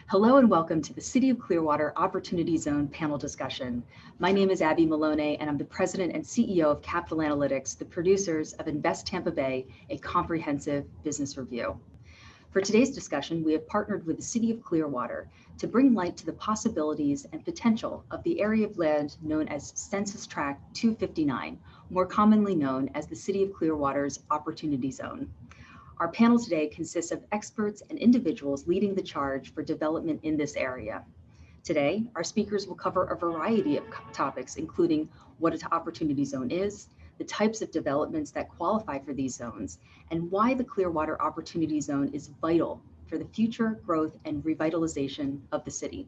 Hello and welcome to the City of Clearwater Opportunity Zone panel discussion. My name is Abby Maloney and I'm the President and CEO of Capital Analytics, the producers of Invest Tampa Bay, a comprehensive business review. For today's discussion, we have partnered with the City of Clearwater to bring light to the possibilities and potential of the area of land known as Census Tract 259, more commonly known as the City of Clearwater's Opportunity Zone. Our panel today consists of experts and individuals leading the charge for development in this area. Today, our speakers will cover a variety of topics, including what an opportunity zone is, the types of developments that qualify for these zones, and why the Clearwater Opportunity Zone is vital for the future growth and revitalization of the city.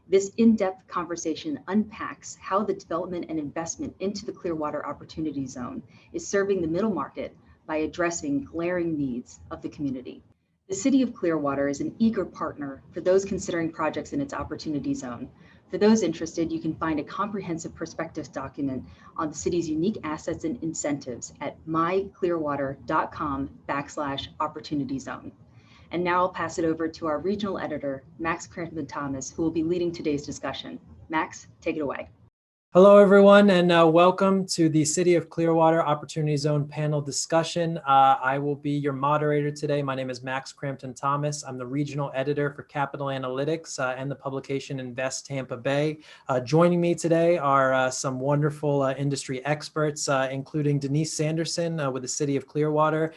This in-depth conversation unpacks how the development and investment into the Clearwater Opportunity Zone is serving the middle market by addressing glaring needs of the community. The City of Clearwater is an eager partner for those considering projects in its Opportunity Zone. For those interested, you can find a comprehensive prospectus document on the city's unique assets and incentives at myclearwater.com/Opportunity Zone. And now I'll pass it over to our regional editor, Max Crampton-Thomas, who will be leading today's discussion. Max, take it away. Hello, everyone, and welcome to the City of Clearwater Opportunity Zone panel discussion. I will be your moderator today. My name is Max Crampton-Thomas. I'm the regional editor for Capital Analytics and the publication Invest Tampa Bay. Joining me today are some wonderful industry experts, including Denise Sanderson with the City of Clearwater,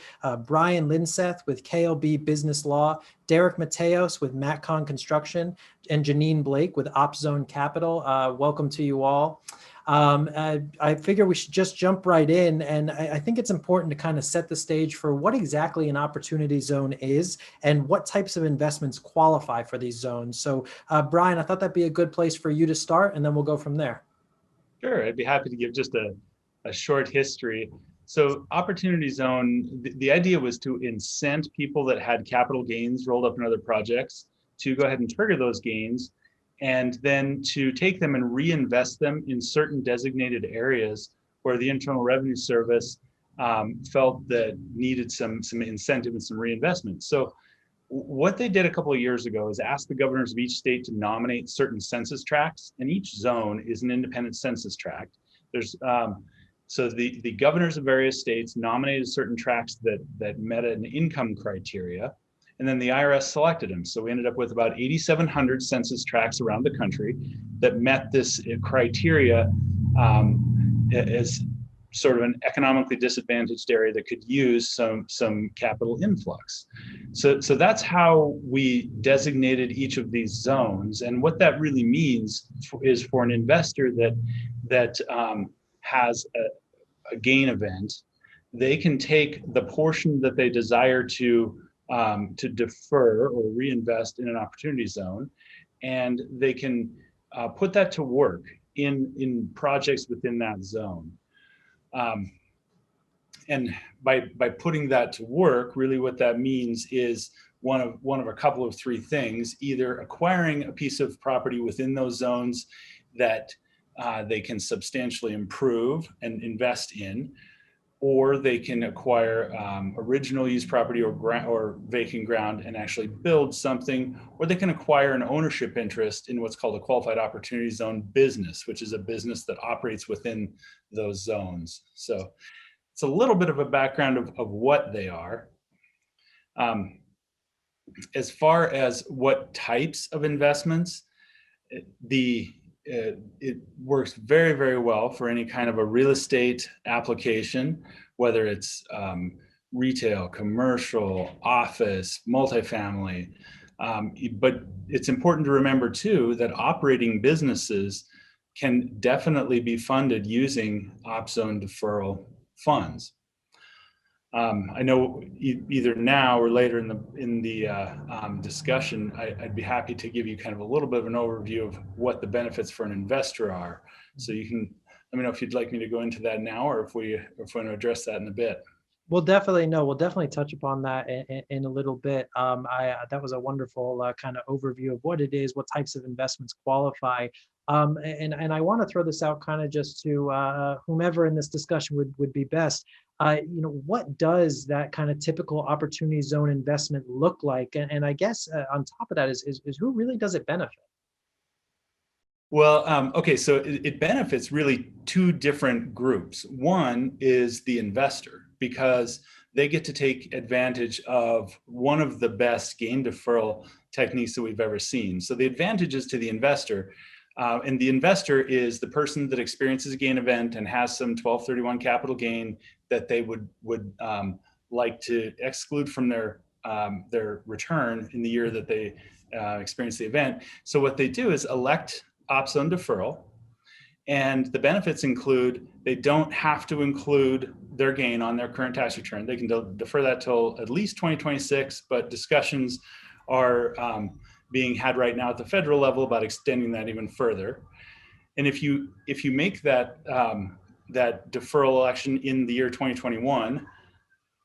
Brion Lindseth with KLB Business Law, Derek Mateos with Matcon Construction, and Jeanine Blake with OpZone Capital. Welcome to you all. I figure we should just jump right in, and I think it's important to kind of set the stage for what exactly an opportunity zone is and what types of investments qualify for these zones. So Brion, I thought that'd be a good place for you to start, and then we'll go from there. Sure, I'd be happy to give just a short history. So Opportunity Zone, the idea was to incent people that had capital gains rolled up in other projects to go ahead and trigger those gains, and then to take them and reinvest them in certain designated areas where the Internal Revenue Service felt that needed some incentive and some reinvestment. So what they did a couple of years ago is ask the governors of each state to nominate certain census tracts, and each zone is an independent census tract. There's so the governors of various states nominated certain tracts that met an income criteria, and then the IRS selected them. So we ended up with about 8,700 census tracts around the country that met this criteria as sort of an economically disadvantaged area that could use some capital influx. So that's how we designated each of these zones. And what that really means is for an investor that has a gain event, they can take the portion that they desire to defer or reinvest in an opportunity zone, and they can put that to work in projects within that zone. And by putting that to work, really what that means is one of a couple of three things: either acquiring a piece of property within those zones that they can substantially improve and invest in, or they can acquire original use property or vacant ground and actually build something, or they can acquire an ownership interest in what's called a qualified opportunity zone business, which is a business that operates within those zones. So it's a little bit of a background of what they are. As far as what types of investments, it works very, very well for any kind of a real estate application, whether it's retail, commercial, office, multifamily. But it's important to remember too that operating businesses can definitely be funded using OpZone deferral funds. I know either now or later in the discussion, I'd be happy to give you kind of a little bit of an overview of what the benefits for an investor are. So you can let me know if you'd like me to go into that now, or if we want to address that in a bit. We'll definitely touch upon that in a little bit. That was a wonderful kind of overview of what it is, what types of investments qualify. And I want to throw this out kind of just to whomever in this discussion would be best. what does that kind of typical opportunity zone investment look like? And I guess on top of that is who really does it benefit? Well, okay, so it benefits really two different groups. One is the investor, because they get to take advantage of one of the best gain deferral techniques that we've ever seen. So the advantage is to the investor, and the investor is the person that experiences a gain event and has some 1231 capital gain that they would like to exclude from their return in the year that they experience the event. So what they do is elect op zone deferral, and the benefits include they don't have to include their gain on their current tax return. They can defer that till at least 2026, but discussions are being had right now at the federal level about extending that even further. And if you make that that deferral election in the year 2021,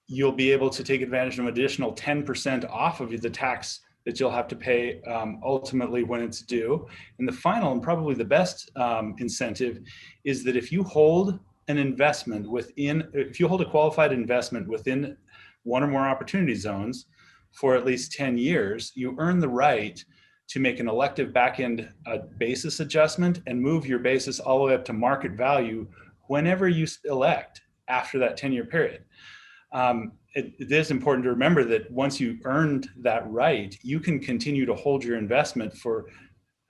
you'll be able to take advantage of an additional 10% off of the tax that you'll have to pay ultimately when it's due. And the final and probably the best incentive is that if you hold an investment if you hold a qualified investment within one or more opportunity zones for at least 10 years, you earn the right to make an elective back-end basis adjustment and move your basis all the way up to market value whenever you elect after that 10-year period. It is important to remember that once you earned that right, you can continue to hold your investment for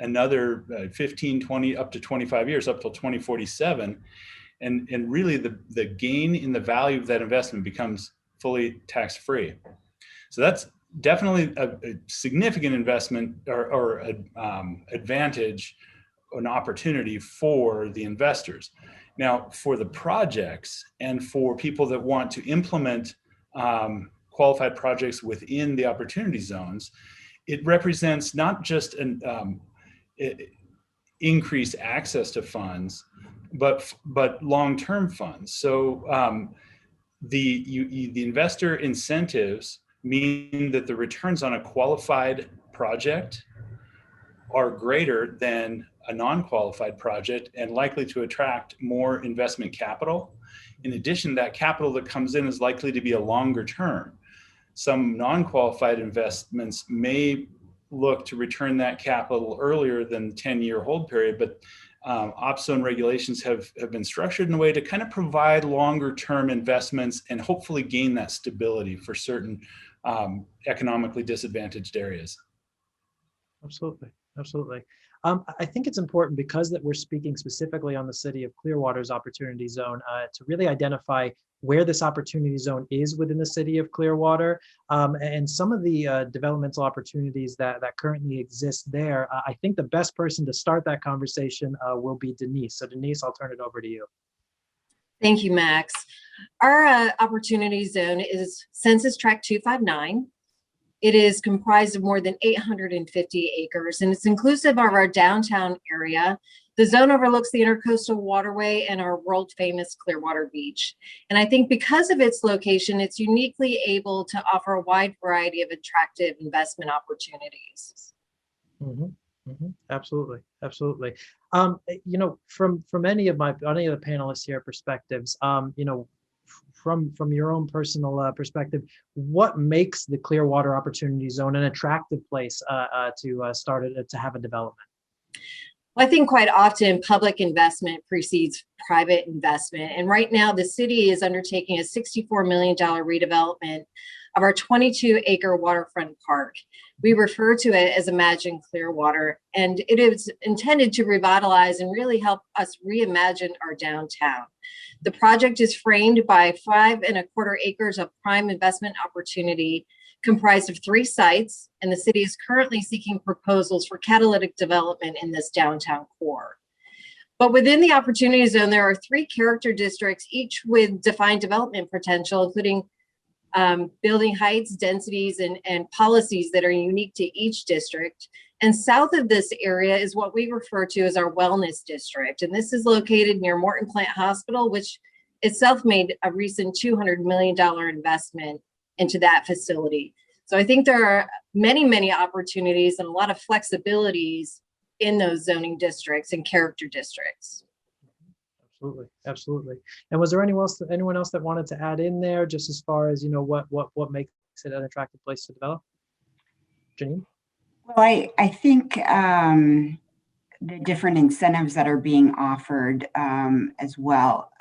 another 15, 20, up to 25 years, up till 2047. And really the gain in the value of that investment becomes fully tax-free. So that's definitely a significant investment or advantage, an opportunity for the investors. Now, for the projects and for people that want to implement qualified projects within the opportunity zones, it represents not just an increased access to funds, but long-term funds. So the investor incentives mean that the returns on a qualified project are greater than a non-qualified project and likely to attract more investment capital. In addition, that capital that comes in is likely to be a longer term. Some non-qualified investments may look to return that capital earlier than the 10-year hold period, but op zone regulations have been structured in a way to kind of provide longer term investments and hopefully gain that stability for certain economically disadvantaged areas. Absolutely. Absolutely. I think it's important, because that we're speaking specifically on the city of Clearwater's opportunity zone, to really identify where this opportunity zone is within the city of Clearwater, and some of the developmental opportunities that currently exist there. I think the best person to start that conversation will be Denise. So Denise, I'll turn it over to you. Thank you, Max. Our opportunity zone is Census Tract 259. It is comprised of more than 850 acres, and it's inclusive of our downtown area. The zone overlooks the Intercoastal Waterway and our world-famous Clearwater Beach. And I think because of its location, it's uniquely able to offer a wide variety of attractive investment opportunities. Mm-hmm, mm-hmm. Absolutely, absolutely. From any of the panelists here perspectives, from your own personal perspective, what makes the Clearwater Opportunity Zone an attractive place to have a development? Well, I think quite often public investment precedes private investment. And right now the city is undertaking a $64 million redevelopment of our 22-acre waterfront park. We refer to it as Imagine Clearwater, and it is intended to revitalize and really help us reimagine our downtown. The project is framed by 5.25 acres of prime investment opportunity comprised of 3 sites, and the city is currently seeking proposals for catalytic development in this downtown core. But within the Opportunity Zone, there are 3 character districts, each with defined development potential, including building heights, densities, and policies that are unique to each district. And south of this area is what we refer to as our wellness district. And this is located near Morton Plant Hospital, which itself made a recent $200 million investment into that facility. So I think there are many, many opportunities and a lot of flexibilities in those zoning districts and character districts. Absolutely, absolutely. And was there anyone else that wanted to add in there, just as far as what makes it an attractive place to develop? Jeanine? Well, I think the different incentives that are being offered as well,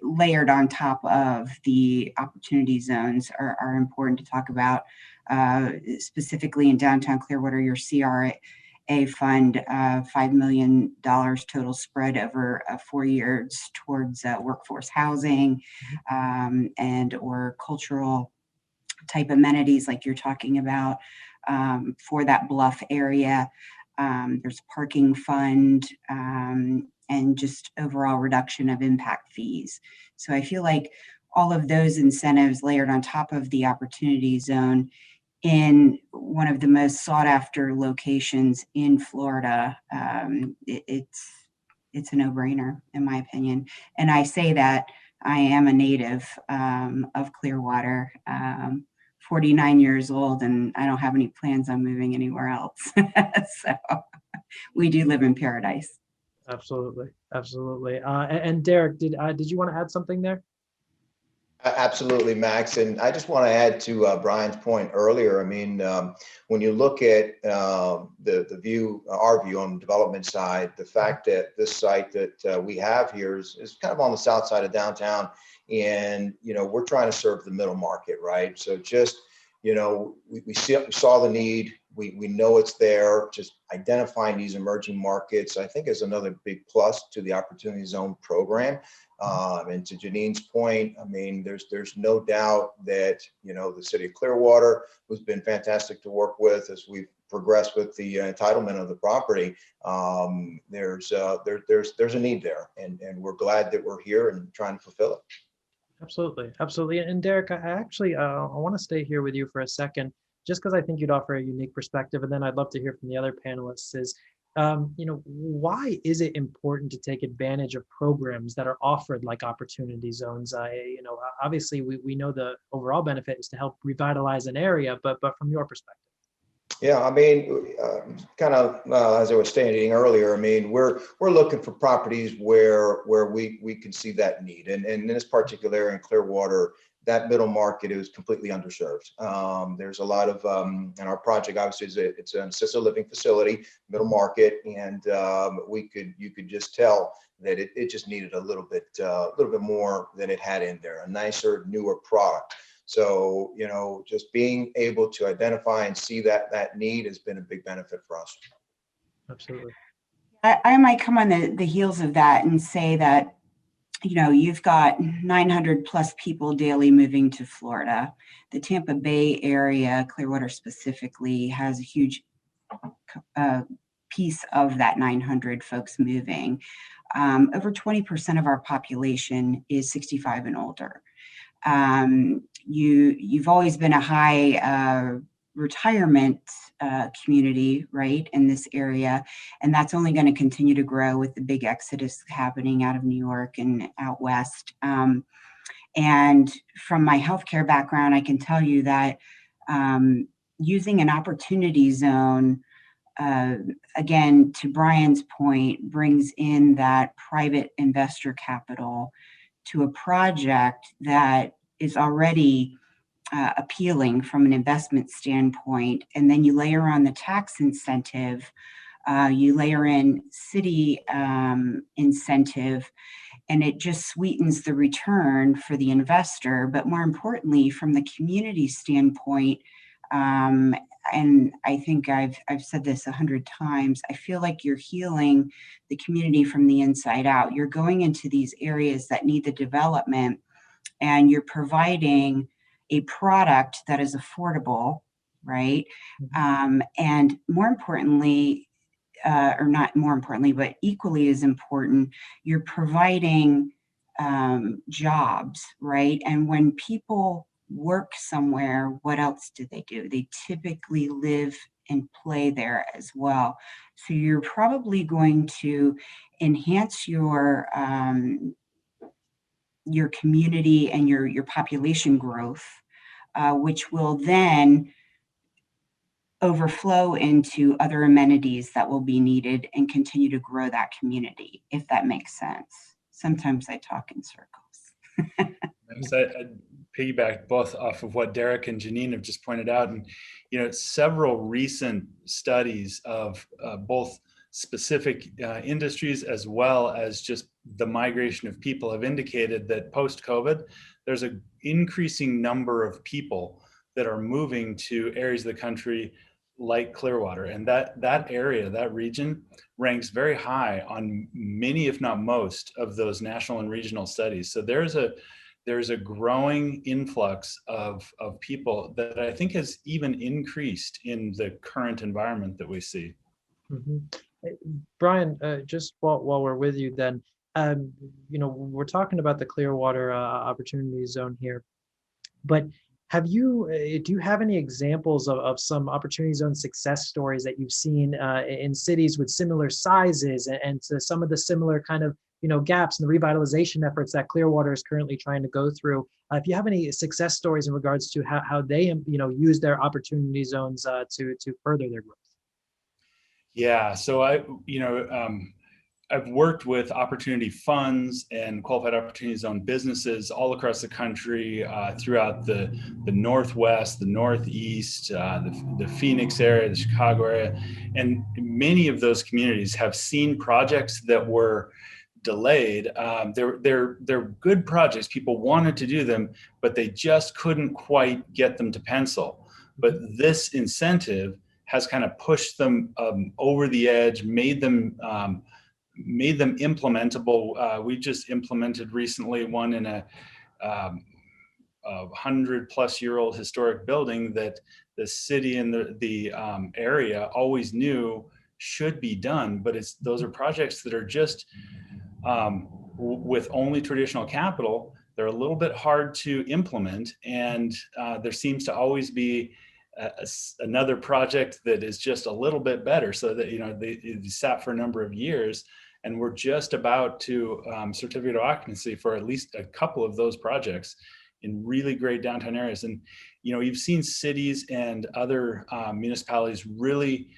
layered on top of the opportunity zones, are important to talk about. Specifically in downtown Clearwater, your CRA fund, $5 million total spread over 4 years towards workforce housing and or cultural type amenities like you're talking about for that bluff area. There's a parking fund and just overall reduction of impact fees. So I feel like all of those incentives layered on top of the opportunity zone in one of the most sought after locations in Florida, it's a no-brainer in my opinion. And I say that I am a native of Clearwater, 49 years old, and I don't have any plans on moving anywhere else. So we do live in paradise. Absolutely, absolutely. And Derek, did you want to add something there? Absolutely, Max. And I just want to add to Brian's point earlier. I mean, when you look at the view, our view on the development side, the fact that this site that we have here is kind of on the south side of downtown, and we're trying to serve the middle market, right? So just we saw the need. We know it's there. Just identifying these emerging markets, I think, is another big plus to the Opportunity Zone program. And to Jeanine's point, I mean, there's no doubt that the city of Clearwater has been fantastic to work with as we've progressed with the entitlement of the property. There's a need there, and we're glad that we're here and trying to fulfill it. Absolutely, absolutely. And Derek, I actually I want to stay here with you for a second, just because I think you'd offer a unique perspective, and then I'd love to hear from the other panelists. Why is it important to take advantage of programs that are offered like opportunity zones? Obviously we know the overall benefit is to help revitalize an area, but from your perspective. Yeah, I mean, kind of as I was stating earlier, I mean, we're looking for properties where we can see that need, and in this particular area in Clearwater, that middle market is completely underserved. There's a lot of, and our project obviously it's an assisted living facility, middle market, and you could just tell that it just needed a little bit more than it had in there, a nicer, newer product. So, just being able to identify and see that need has been a big benefit for us. Absolutely. I might come on the heels of that and say that, you've got 900 plus people daily moving to Florida. The Tampa Bay area, Clearwater specifically, has a huge piece of that 900 folks moving. Over 20% of our population is 65 and older. You've always been a high retirement community, right, in this area, and that's only going to continue to grow with the big exodus happening out of New York and out west. And from my healthcare background, I can tell you that using an opportunity zone, again, to Brion's point, brings in that private investor capital to a project that is already appealing from an investment standpoint. And then you layer on the tax incentive, you layer in city incentive, and it just sweetens the return for the investor. But more importantly, from the community standpoint, and I think I've said this 100 times, I feel like you're healing the community from the inside out. You're going into these areas that need the development, and you're providing a product that is affordable, right? And more importantly, or not more importantly, but equally as important, you're providing jobs, right? And when people work somewhere, what else do? They typically live and play there as well. So you're probably going to enhance your community and your population growth, which will then overflow into other amenities that will be needed and continue to grow that community, if that makes sense. sometimes I talk in circles. I piggyback both off of what Derek and Jeanine have just pointed out, and several recent studies of both specific industries as well as just the migration of people have indicated that post-COVID, there's an increasing number of people that are moving to areas of the country like Clearwater, and that area, that region, ranks very high on many, if not most, of those national and regional studies. So there's a growing influx of people that I think has even increased in the current environment that we see. Mm-hmm. Brion, just while we're with you, then, we're talking about the Clearwater Opportunity Zone here, but do you have any examples of some Opportunity Zone success stories that you've seen in cities with similar sizes and to some of the similar kind of gaps in the revitalization efforts that Clearwater is currently trying to go through? If you have any success stories in regards to how they use their opportunity zones to further their growth. Yeah, so I've worked with opportunity funds and qualified opportunity zone businesses all across the country, throughout the Northwest, the Northeast, the Phoenix area, the Chicago area, and many of those communities have seen projects that were delayed. They're good projects. People wanted to do them, but they just couldn't quite get them to pencil. But this incentive has kind of pushed them over the edge, made them implementable. We just implemented recently one in a 100-plus-year-old historic building that the city and the area always knew should be done, but those are projects that are just with only traditional capital. They're a little bit hard to implement, and there seems to always be another project that is just a little bit better, so that they sat for a number of years, and we're just about to certificate of occupancy for at least a couple of those projects in really great downtown areas. And you've seen cities and other municipalities really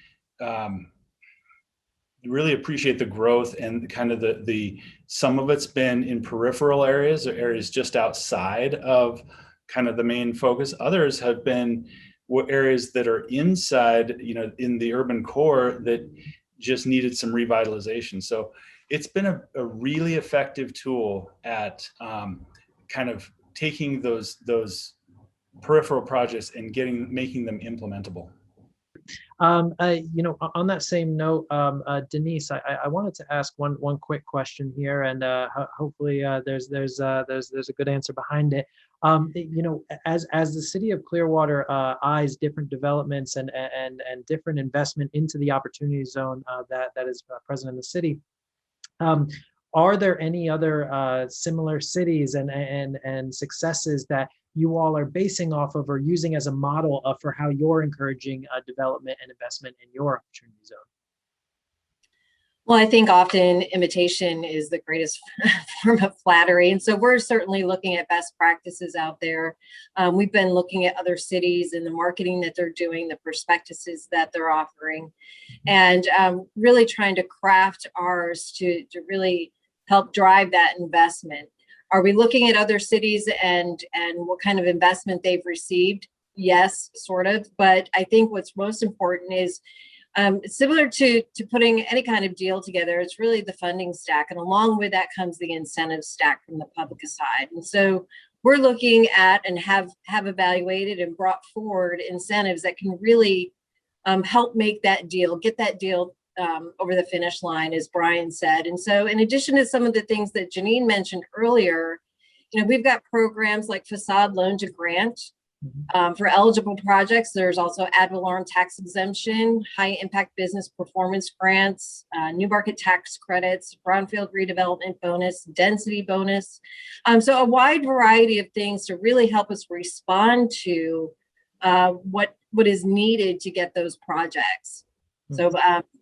appreciate the growth, and kind of the some of it's been in peripheral areas or areas just outside of kind of the main focus. Others have been areas that are inside, in the urban core that just needed some revitalization. So it's been a really effective tool at kind of taking those peripheral projects and making them implementable. On that same note, Denise, I wanted to ask one quick question here, and hopefully there's a good answer behind it. As the city of Clearwater eyes different developments and different investment into the opportunity zone that is present in the city, are there any other similar cities and successes that you all are basing off of or using as a model for how you're encouraging development and investment in your opportunity zone? Well, I think often imitation is the greatest form of flattery. And so we're certainly looking at best practices out there. We've been looking at other cities and the marketing that they're doing, the prospectuses that they're offering, and really trying to craft ours to really help drive that investment. Are we looking at other cities and what kind of investment they've received? Yes, sort of. But I think what's most important is similar to putting any kind of deal together, it's really the funding stack. And along with that comes the incentive stack from the public side. And so we're looking at and have evaluated and brought forward incentives that can really help make that deal, get that deal over the finish line, as Brion said. And so in addition to some of the things that Jeanine mentioned earlier, we've got programs like Facade Loan to Grant for eligible projects. There's also ad valorem tax exemption, high impact business performance grants, new market tax credits, brownfield redevelopment bonus, density bonus. So a wide variety of things to really help us respond to what is needed to get those projects. So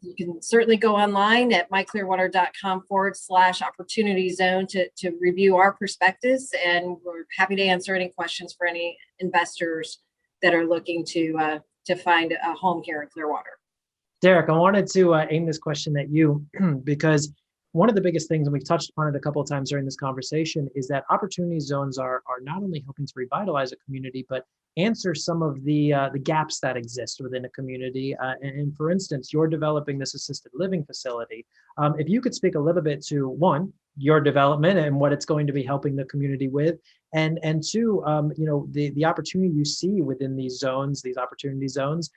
you can certainly go online at myclearwater.com/opportunity zone to review our prospectus, and we're happy to answer any questions for any investors that are looking to find a home here in Clearwater. Derek, I wanted to aim this question at you because one of the biggest things, and we've touched upon it a couple of times during this conversation, is that opportunity zones are not only helping to revitalize a community, but answer some of the gaps that exist within a community. And for instance, you're developing this assisted living facility. If you could speak a little bit to, one, your development and what it's going to be helping the community with, and two, the opportunity you see within these zones, these opportunity zones,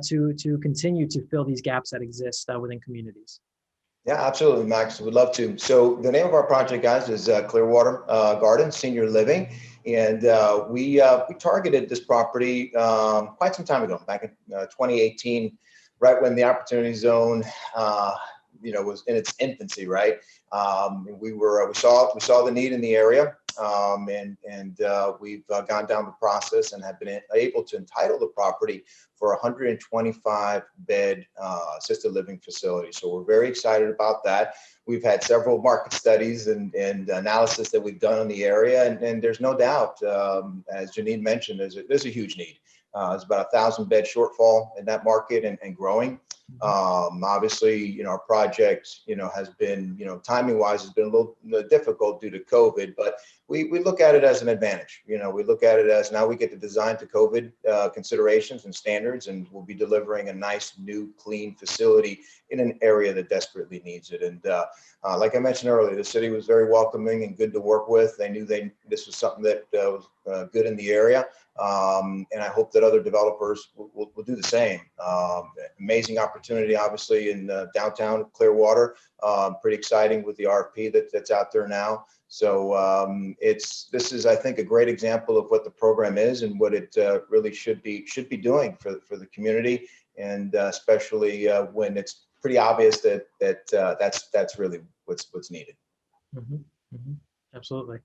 to continue to fill these gaps that exist within communities. Yeah, absolutely, Max. We'd love to. So the name of our project, guys, is Clearwater Gardens Senior Living, and we targeted this property quite some time ago, back in 2018, right when the Opportunity Zone, was in its infancy, right? We saw the need in the area, and we've gone down the process and have been able to entitle the property for a 125-bed assisted living facility. So we're very excited about that. We've had several market studies and analysis that we've done on the area, and there's no doubt, as Jeanine mentioned, there's a huge need. There's about 1,000-bed shortfall in that market and growing. Obviously, our project, has been, timing-wise, has been a little difficult due to COVID, but we look at it as an advantage. We look at it as now we get to design to COVID considerations and standards, and we'll be delivering a nice, new, clean facility in an area that desperately needs it. And like I mentioned earlier, the city was very welcoming and good to work with. They knew this was something that was good in the area. And I hope that other developers will do the same. Amazing opportunity, obviously, in downtown Clearwater. Pretty exciting with the RFP that's out there now. So this is, I think, a great example of what the program is and what it really should be doing for the community, and especially when it's pretty obvious that's really what's needed. Mm-hmm. Mm-hmm. Absolutely.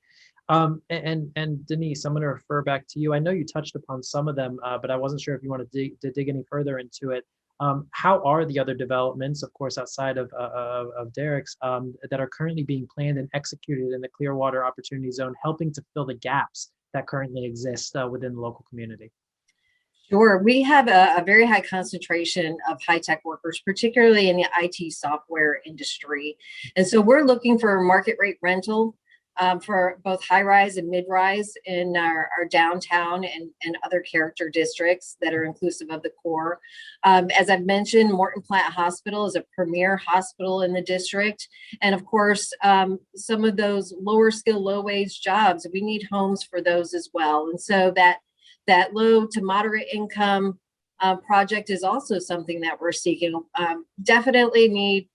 And Denise, I'm going to refer back to you. I know you touched upon some of them, but I wasn't sure if you want to dig any further into it. How are the other developments, of course, outside of Derek's, that are currently being planned and executed in the Clearwater Opportunity Zone, helping to fill the gaps that currently exist within the local community? Sure. We have a very high concentration of high-tech workers, particularly in the IT software industry. And so we're looking for market rate rental for both high-rise and mid-rise in our downtown and other character districts that are inclusive of the core. As I've mentioned, Morton Platte Hospital is a premier hospital in the district. And of course, some of those lower skill, low wage jobs, we need homes for those as well. And so that low to moderate income project is also something that we're seeking. Definitely need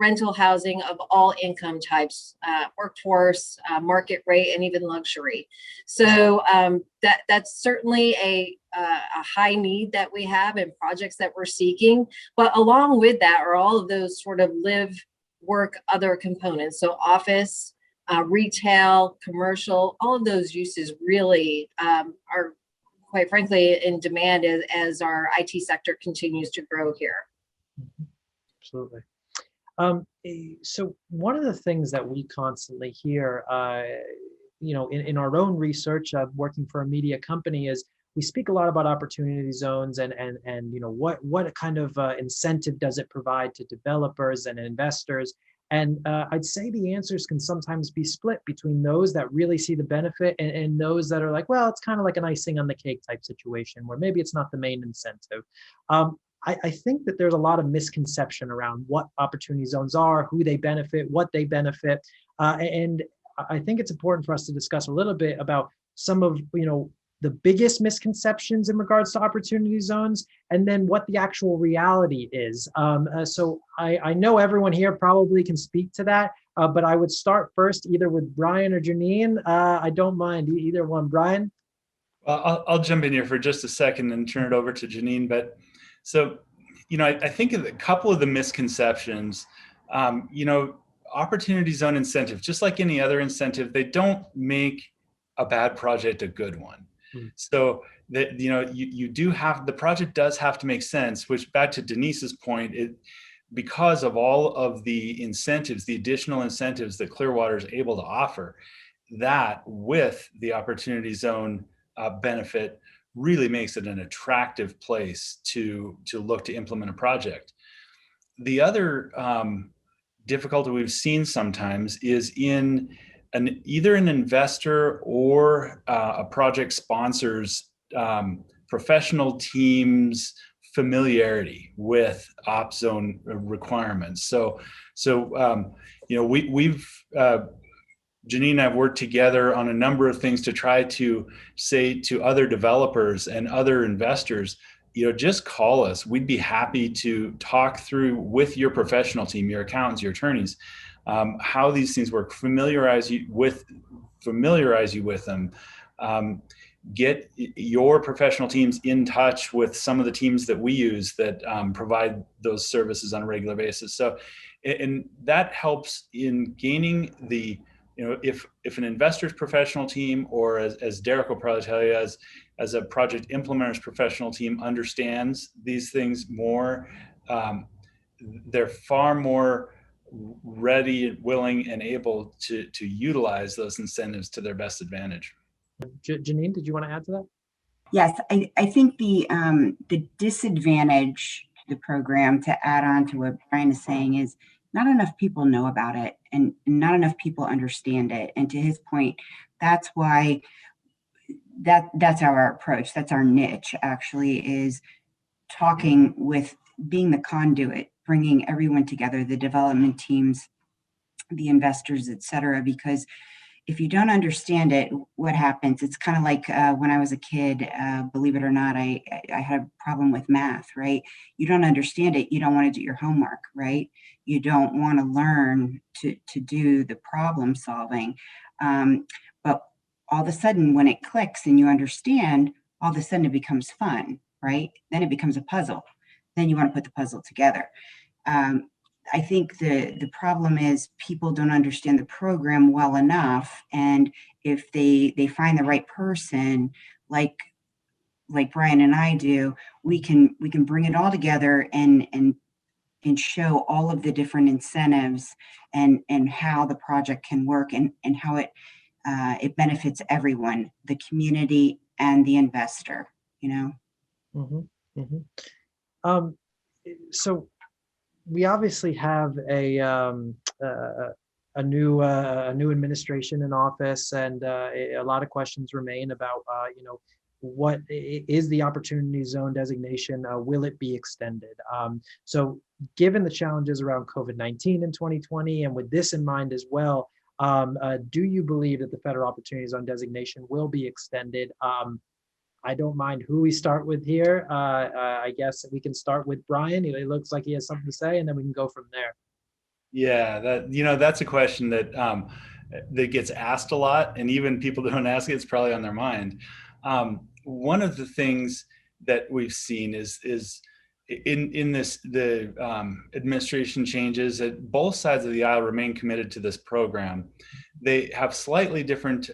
rental housing of all income types, workforce, market rate, and even luxury. So that's certainly a high need that we have and projects that we're seeking. But along with that are all of those sort of live, work, other components. So office, retail, commercial, all of those uses really are, quite frankly, in demand as our IT sector continues to grow here. Absolutely. So one of the things that we constantly hear, in our own research of working for a media company is we speak a lot about opportunity zones and what kind of incentive does it provide to developers and investors. And I'd say the answers can sometimes be split between those that really see the benefit and those that are like, well, it's kind of like an icing on the cake type situation where maybe it's not the main incentive. I think that there's a lot of misconception around what opportunity zones are, who they benefit, what they benefit. And I think it's important for us to discuss a little bit about some of, the biggest misconceptions in regards to opportunity zones, and then what the actual reality is. So I know everyone here probably can speak to that, but I would start first either with Brion or Jeanine. I don't mind either one. Brion? Well, I'll jump in here for just a second and turn it over to Jeanine. But so, I think of a couple of the misconceptions, opportunity zone incentives, just like any other incentive, they don't make a bad project a good one. So that, you do have, the project does have to make sense, which back to Denise's point, because of all of the incentives, the additional incentives that Clearwater is able to offer, that with the opportunity zone benefit really makes it an attractive place to look to implement a project. The other difficulty we've seen sometimes is in either an investor or a project sponsor's professional team's familiarity with op zone requirements. So we've Jeanine and I have worked together on a number of things to try to say to other developers and other investors, just call us. We'd be happy to talk through with your professional team, your accountants, your attorneys, how these things work, familiarize you with them, get your professional teams in touch with some of the teams that we use that provide those services on a regular basis. So, and that helps in gaining the, if an investor's professional team, or as Derek will probably tell you, as a project implementer's professional team understands these things more, they're far more ready, willing, and able to utilize those incentives to their best advantage. Jeanine, did you want to add to that? Yes, I think the disadvantage to the program, to add on to what Brian is saying, is not enough people know about it and not enough people understand it. And to his point, that's why that's our approach. That's our niche, actually, is talking with, being the conduit, bringing everyone together, the development teams, the investors, et cetera, because if you don't understand it, what happens? It's kind of like when I was a kid, believe it or not, I had a problem with math, right? You don't understand it. You don't want to do your homework, right? You don't want to learn to do the problem solving. But all of a sudden, when it clicks and you understand, all of a sudden it becomes fun, right? Then it becomes a puzzle. Then you want to put the puzzle together. I think the problem is people don't understand the program well enough, and if they find the right person, like Brian and I do, we can bring it all together and show all of the different incentives and how the project can work and how it benefits everyone, the community and the investor. Mm-hmm. Mm-hmm. So we obviously have a new administration in office, and a lot of questions remain about what is the Opportunity Zone designation? Will it be extended? So given the challenges around COVID-19 in 2020, and with this in mind as well, do you believe that the Federal Opportunity Zone designation will be extended? I don't mind who we start with here. I guess we can start with Brian. It looks like he has something to say, and then we can go from there. Yeah, that's a question that that gets asked a lot, and even people don't ask it, it's probably on their mind. One of the things that we've seen is in this, the administration changes, that both sides of the aisle remain committed to this program. They have slightly different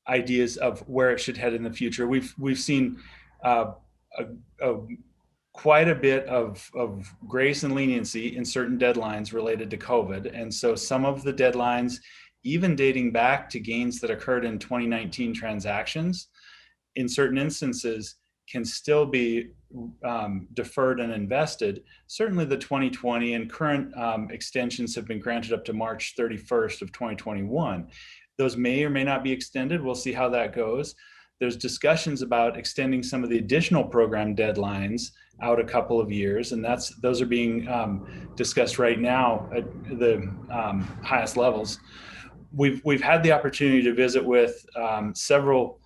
ideas of where it should head in the future. We've seen quite a bit of grace and leniency in certain deadlines related to COVID. And so some of the deadlines, even dating back to gains that occurred in 2019 transactions, in certain instances can still be deferred and invested. Certainly the 2020 and current extensions have been granted up to March 31st of 2021. Those may or may not be extended. We'll see how that goes. There's discussions about extending some of the additional program deadlines out a couple of years, and those are being discussed right now at the highest levels. We've had the opportunity to visit with several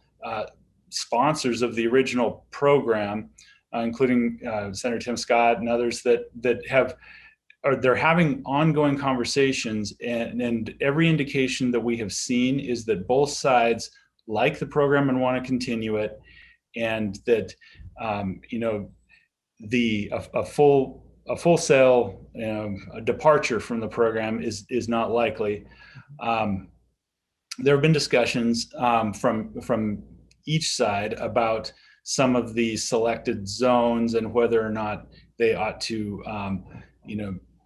sponsors of the original program, including Senator Tim Scott and others they're having ongoing conversations, and every indication that we have seen is that both sides like the program and want to continue it, and that a full-scale a departure from the program is not likely. There have been discussions from each side about some of the selected zones and whether or not they ought to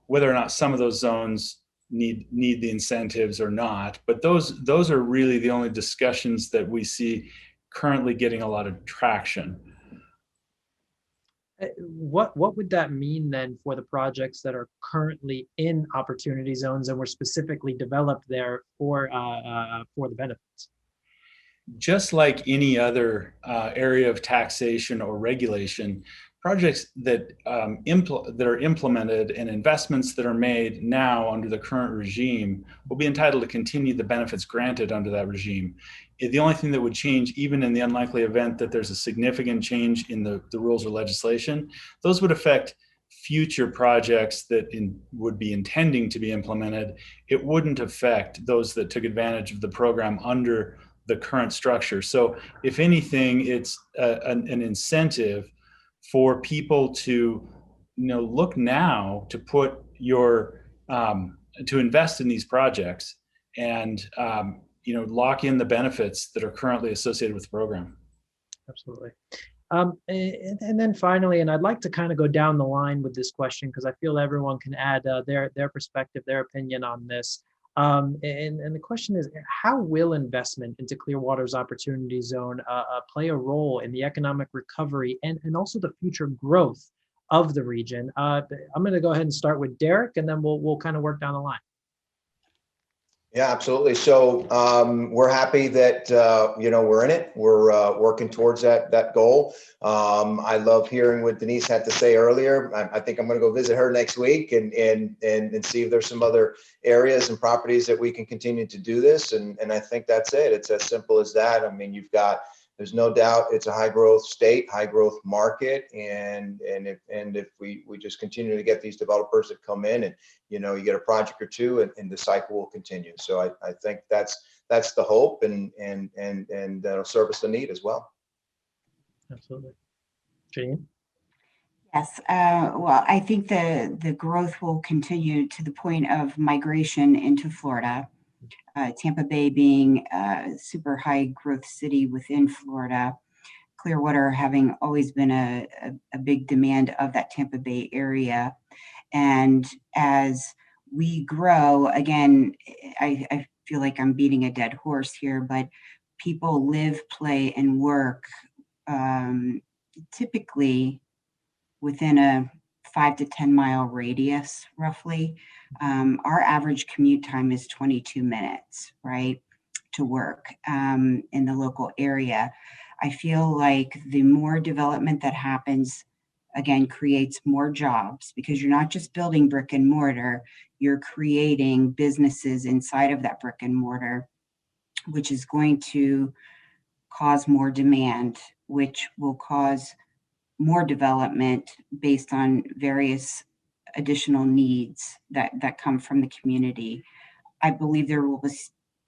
whether or not some of those zones need the incentives or not. But those are really the only discussions that we see currently getting a lot of traction. what would that mean then for the projects that are currently in opportunity zones and were specifically developed there for the benefits? Just like any other area of taxation or regulation, projects that that are implemented and investments that are made now under the current regime will be entitled to continue the benefits granted under that regime. The only thing that would change, even in the unlikely event that there's a significant change in the rules or legislation, those would affect future projects that would be intending to be implemented. It wouldn't affect those that took advantage of the program under the current structure. So if anything, it's an incentive for people to look now to put your to invest in these projects and lock in the benefits that are currently associated with the program. Absolutely. And then finally, and I'd like to kind of go down the line with this question because I feel everyone can add their perspective, their opinion on this. And the question is, how will investment into Clearwater's Opportunity Zone play a role in the economic recovery and also the future growth of the region? I'm going to go ahead and start with Derek, and then we'll kind of work down the line. Yeah, absolutely. So we're happy that we're in it. We're working towards that goal. I love hearing what Denise had to say earlier. I think I'm going to go visit her next week and see if there's some other areas and properties that we can continue to do this. And I think that's it. It's as simple as that. I mean, there's no doubt it's a high growth state, high growth market. And if we just continue to get these developers that come in and, you get a project or two and the cycle will continue. So I think that's the hope and that'll service the need as well. Absolutely. Jeanine? Yes, well, I think the growth will continue to the point of migration into Florida. Tampa Bay being a super high growth city within Florida, Clearwater having always been a big demand of that Tampa Bay area. And as we grow, again, I feel like I'm beating a dead horse here, but people live, play, and work typically within a 5 to 10 mile radius, roughly. Our average commute time is 22 minutes, right, to work in the local area. I feel like the more development that happens, again, creates more jobs because you're not just building brick and mortar, you're creating businesses inside of that brick and mortar, which is going to cause more demand, which will cause more development based on various additional needs that come from the community. I believe there will be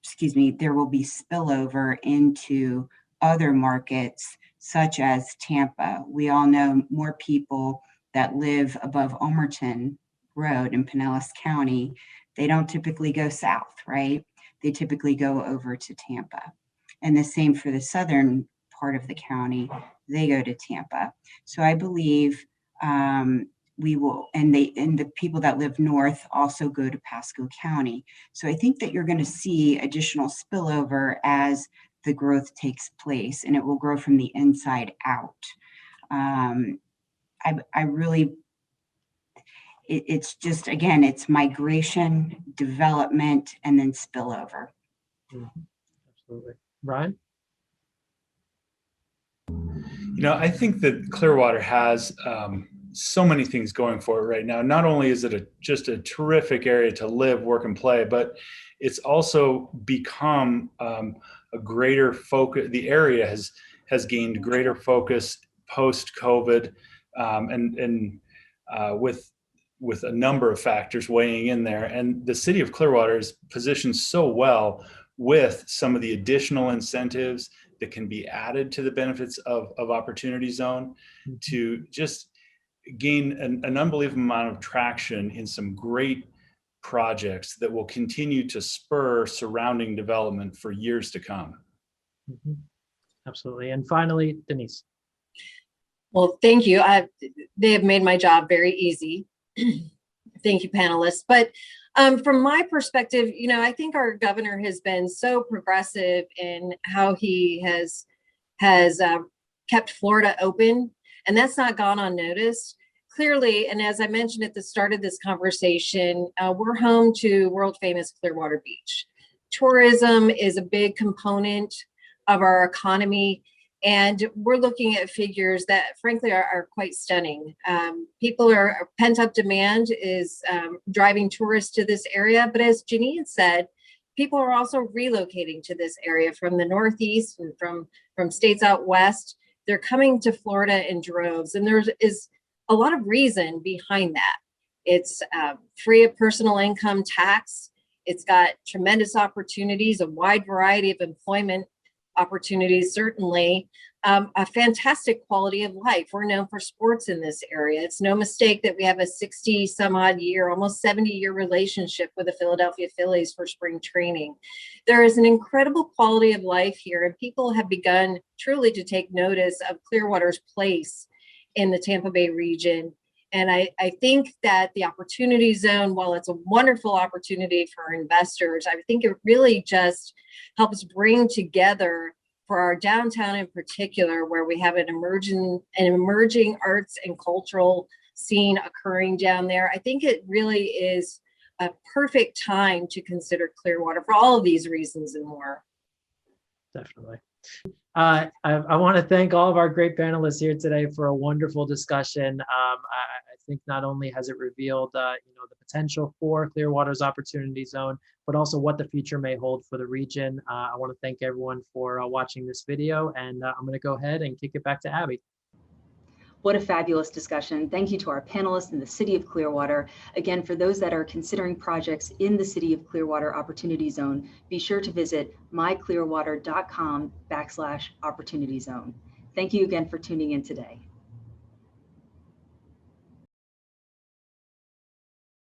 spillover into other markets such as Tampa. We all know more people that live above Omerton Road in Pinellas County. They don't typically go south, right? They typically go over to Tampa. And the same for the southern part of the county, they go to Tampa. So I believe we will, and the people that live north also go to Pasco County. So I think that you're going to see additional spillover as the growth takes place, and it will grow from the inside out. I really, it's just, again, it's migration, development, and then spillover. Mm-hmm. Absolutely. Brion? I think that Clearwater has so many things going for it right now. Not only is it just a terrific area to live, work, and play, but it's also become a greater focus. The area has gained greater focus post-COVID, and with a number of factors weighing in there. And the city of Clearwater is positioned so well with some of the additional incentives that can be added to the benefits of Opportunity Zone to just gain an unbelievable amount of traction in some great projects that will continue to spur surrounding development for years to come. Mm-hmm. Absolutely. And finally, Denise. Well, thank you. They have made my job very easy. Thank you, panelists. But from my perspective, I think our governor has been so progressive in how he has kept Florida open. and that's not gone unnoticed. Clearly, and as I mentioned at the start of this conversation, we're home to world famous Clearwater Beach. Tourism is a big component of our economy, and we're looking at figures that frankly are quite stunning. Pent-up demand is driving tourists to this area, but as Jeanine said, people are also relocating to this area from the Northeast and from states out west. They're coming to Florida in droves, and there is a lot of reason behind that. It's free of personal income tax. It's got tremendous opportunities, a wide variety of employment opportunities, certainly. A fantastic quality of life. We're known for sports in this area. It's no mistake that we have a 60 some odd year, almost 70-year relationship with the Philadelphia Phillies for spring training. There is an incredible quality of life here, and people have begun truly to take notice of Clearwater's place in the Tampa Bay region. And I think that the Opportunity Zone, while it's a wonderful opportunity for investors, I think it really just helps bring together for our downtown in particular, where we have an emerging arts and cultural scene occurring down there. I think it really is a perfect time to consider Clearwater for all of these reasons and more. Definitely. I want to thank all of our great panelists here today for a wonderful discussion. I think not only has it revealed the potential for Clearwater's Opportunity Zone, but also what the future may hold for the region. I want to thank everyone for watching this video, and I'm going to go ahead and kick it back to Abby. What a fabulous discussion. Thank you to our panelists in the City of Clearwater. Again, for those that are considering projects in the City of Clearwater Opportunity Zone, be sure to visit myclearwater.com/Opportunity Zone. Thank you again for tuning in today.